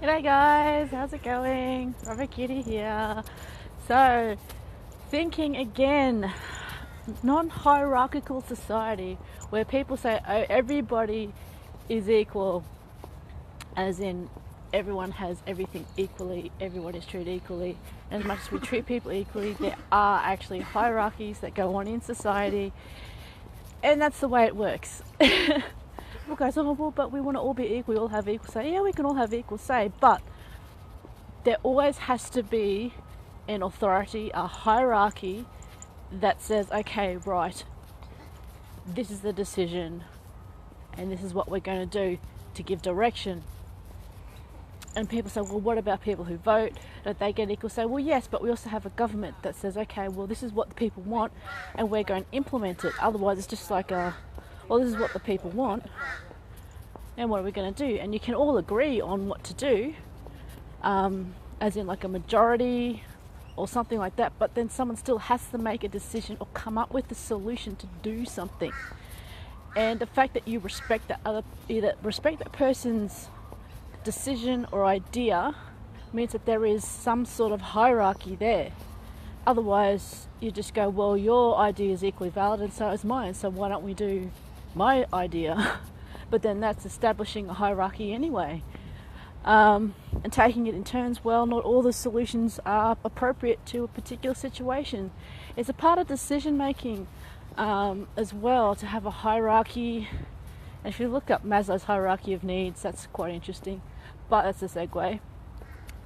G'day guys, how's it going? Rubber Kitty here. So, thinking again, non-hierarchical society where people say, oh, everybody is equal, as in everyone has everything equally, everyone is treated equally. And as much as we treat people equally, there are actually hierarchies that go on in society, and that's the way it works. People go, oh, well, but we want to all be equal, we all have equal say. Yeah, we can all have equal say, but there always has to be an authority, a hierarchy that says, okay, right, this is the decision and this is what we're going to do to give direction. And people say, well, what about people who vote? Don't they get equal say? Well, yes, but we also have a government that says, okay, well, this is what the people want and we're going to implement it. Otherwise, it's just like well, this is what the people want and what are we going to do? And you can all agree on what to do, as in like a majority or something like that, but then someone still has to make a decision or come up with a solution to do something. And the fact that you respect that person's decision or idea means that there is some sort of hierarchy there. Otherwise, you just go, well, your idea is equally valid and so is mine, so why don't we do my idea? But then that's establishing a hierarchy anyway. And taking it in turns, well, not all the solutions are appropriate to a particular situation. It's a part of decision making as well to have a hierarchy. And if you look up Maslow's hierarchy of needs, that's quite interesting, but that's a segue.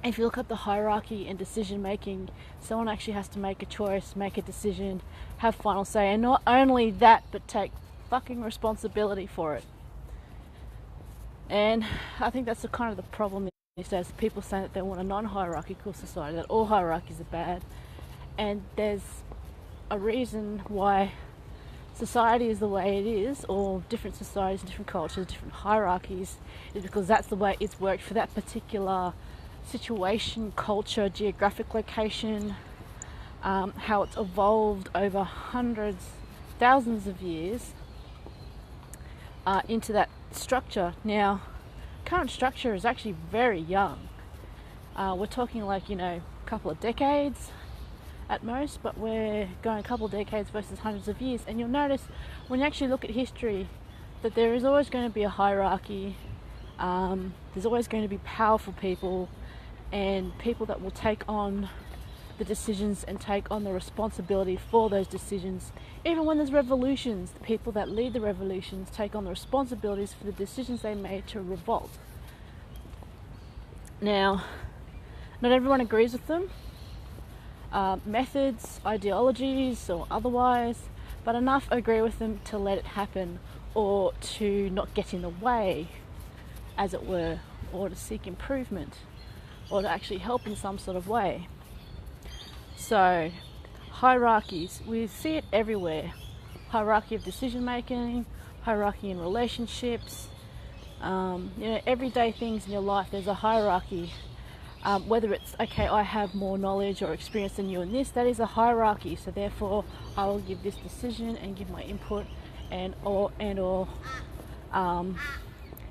If you look at the hierarchy in decision making, someone actually has to make a choice, make a decision, have final say, and not only that, but take fucking responsibility for it. And I think that's kind of the problem these days. People say that they want a non-hierarchical society, that all hierarchies are bad, and there's a reason why society is the way it is, or different societies, different cultures, different hierarchies, is because that's the way it's worked for that particular situation, culture, geographic location, how it's evolved over hundreds, thousands of years into that structure. Now, current structure is actually very young. We're talking like, a couple of decades at most, but we're going a couple of decades versus hundreds of years. And you'll notice when you actually look at history that there is always going to be a hierarchy. There's always going to be powerful people and people that will take on the decisions and take on the responsibility for those decisions. Even when there's revolutions, the people that lead the revolutions take on the responsibilities for the decisions they made to revolt. Now, not everyone agrees with them, methods, ideologies or otherwise, but enough agree with them to let it happen, or to not get in the way, as it were, or to seek improvement, or to actually help in some sort of way. So, hierarchies, we see it everywhere. Hierarchy of decision making, hierarchy in relationships, everyday things in your life, there's a hierarchy. Whether it's, okay, I have more knowledge or experience than you in this, that is a hierarchy. So therefore, I will give this decision and give my input and or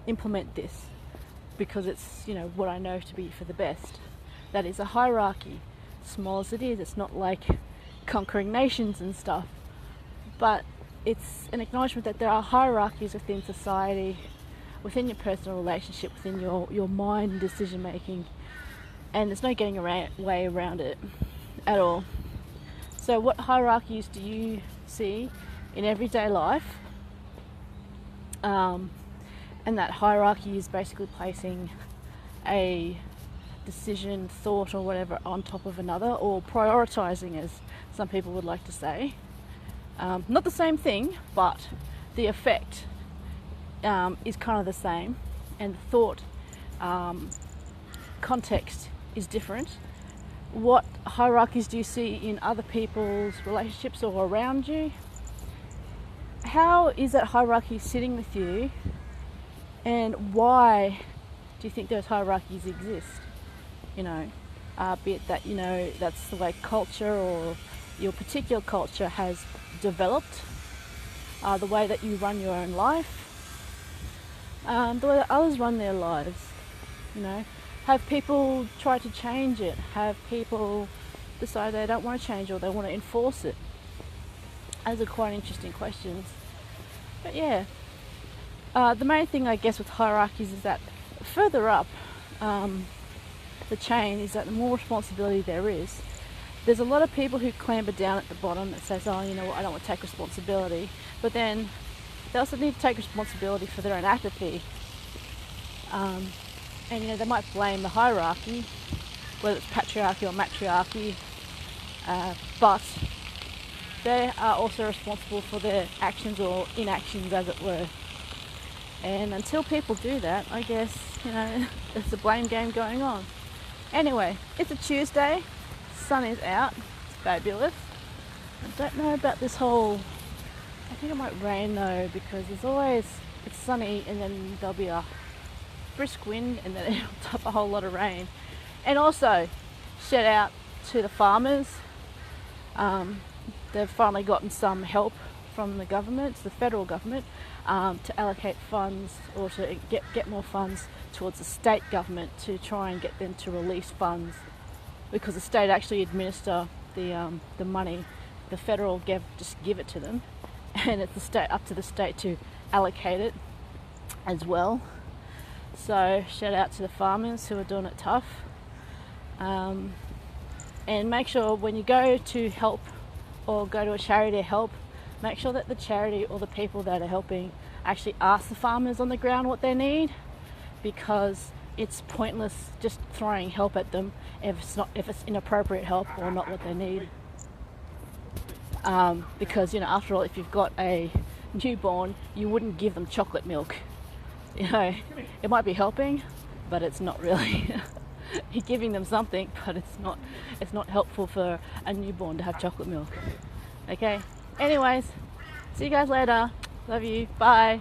implement this because it's, what I know to be for the best. That is a hierarchy. Small as it is, it's not like conquering nations and stuff, but it's an acknowledgement that there are hierarchies within society, within your personal relationship, within your mind and decision making, and there's no getting way around it at all. So what hierarchies do you see in everyday life? And that hierarchy is basically placing a decision, thought or whatever on top of another, or prioritizing, as some people would like to say. Not the same thing, but the effect is kind of the same, and the thought context is different. What hierarchies do you see in other people's relationships or around you? How is that hierarchy sitting with you, and why do you think those hierarchies exist? Be it that, that's the way culture or your particular culture has developed, the way that you run your own life, the way that others run their lives, Have people try to change it? Have people decide they don't want to change or they want to enforce it? Those are quite interesting questions. But yeah, the main thing I guess with hierarchies is that further up the chain is that the more responsibility there is. There's a lot of people who clamber down at the bottom that says, oh, you know what, I don't want to take responsibility. But then they also need to take responsibility for their own apathy. And you know, they might blame the hierarchy, whether it's patriarchy or matriarchy, but they are also responsible for their actions or inactions, as it were. And until people do that, I guess, you know, it's a blame game going on. Anyway, it's a Tuesday, sun is out, it's fabulous. I don't know about this whole, I think it might rain though, because there's always, it's sunny and then there'll be a brisk wind and then it'll top a whole lot of rain. And also, shout out to the farmers. They've finally gotten some help from the government, the federal government, to allocate funds or to get more funds towards the state government to try and get them to release funds, because the state actually administer the money. The federal just give it to them, and it's the state, up to the state to allocate it as well. So shout out to the farmers who are doing it tough. And make sure when you go to help or go to a charity to help, make sure that the charity or the people that are helping actually ask the farmers on the ground what they need, because it's pointless just throwing help at them if it's inappropriate help or not what they need. Because, you know, after all, if you've got a newborn, you wouldn't give them chocolate milk. You know, it might be helping, but it's not really. You're giving them something, but it's not helpful for a newborn to have chocolate milk. Okay? Anyways, see you guys later. Love you. Bye.